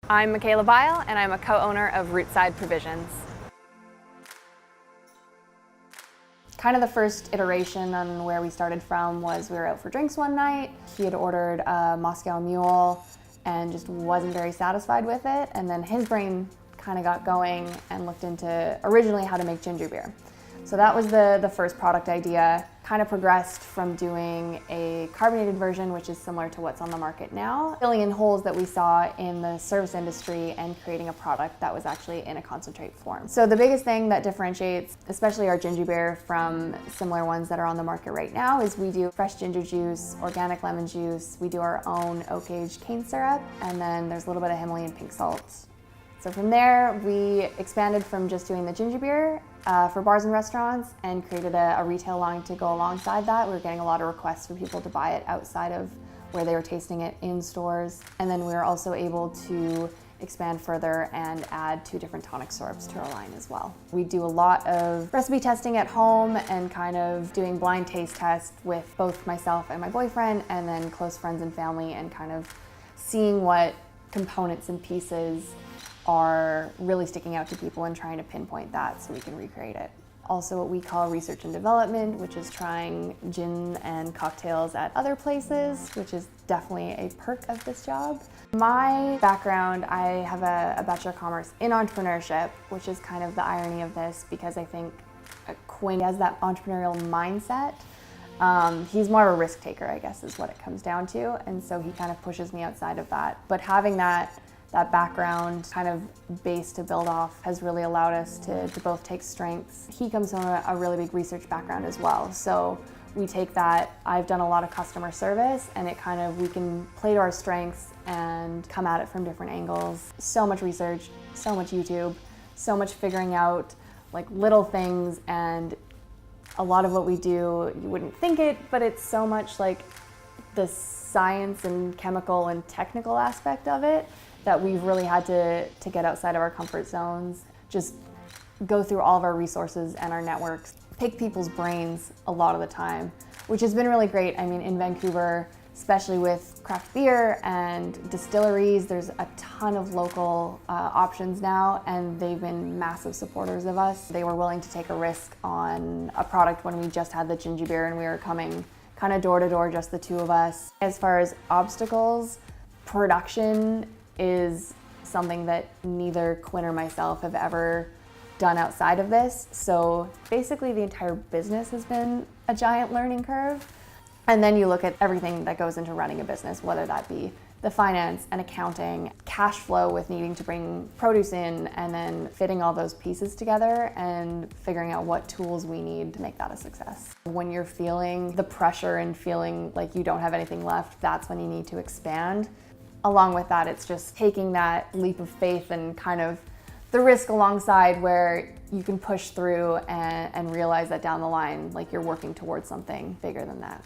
I'm Michela Byl, and I'm a co-owner of Rootside Provisions. Kind of the first iteration on where we started from was we were out for drinks one night. He had ordered a Moscow Mule and just wasn't very satisfied with it. And then his brain kind of got going and looked into originally how to make ginger beer. So that was the first product idea. Kind of progressed from doing a carbonated version, which is similar to what's on the market now, filling in holes that we saw in the service industry and creating a product that was actually in a concentrate form. So the biggest thing that differentiates, especially our ginger beer from similar ones that are on the market right now, is we do fresh ginger juice, organic lemon juice, we do our own oak-aged cane syrup, and then there's a little bit of Himalayan pink salt. So from there, we expanded from just doing the ginger beer for bars and restaurants and created a retail line to go alongside that. We were getting a lot of requests for people to buy it outside of where they were tasting it in stores. And then we were also able to expand further and add 2 different tonic syrups to our line as well. We do a lot of recipe testing at home and kind of doing blind taste tests with both myself and my boyfriend, and then close friends and family, and kind of seeing what components and pieces are really sticking out to people and trying to pinpoint that so we can recreate it. Also what we call research and development, which is trying gin and cocktails at other places, which is definitely a perk of this job. My background, I have a Bachelor of Commerce in entrepreneurship, which is kind of the irony of this, because I think Quinn has that entrepreneurial mindset. He's more of a risk taker, I guess, is what it comes down to, and so he kind of pushes me outside of that. But having that background kind of base to build off has really allowed us to both take strengths. He comes from a really big research background as well, so we take that. I've done a lot of customer service, and it kind of, we can play to our strengths and come at it from different angles. So much research, so much YouTube, so much figuring out like little things, and a lot of what we do, you wouldn't think it, but it's so much like the science and chemical and technical aspect of it that we've really had to get outside of our comfort zones, just go through all of our resources and our networks, pick people's brains a lot of the time, which has been really great. I mean, in Vancouver, especially with craft beer and distilleries, there's a ton of local options now, and they've been massive supporters of us. They were willing to take a risk on a product when we just had the ginger beer and we were coming kind of door to door, just the 2 of us. As far as obstacles, production is something that neither Quinn or myself have ever done outside of this. So basically the entire business has been a giant learning curve. And then you look at everything that goes into running a business, whether that be the finance and accounting, cash flow with needing to bring produce in, and then fitting all those pieces together and figuring out what tools we need to make that a success. When you're feeling the pressure and feeling like you don't have anything left, that's when you need to expand. Along with that, it's just taking that leap of faith and kind of the risk alongside, where you can push through and realize that down the line, like, you're working towards something bigger than that.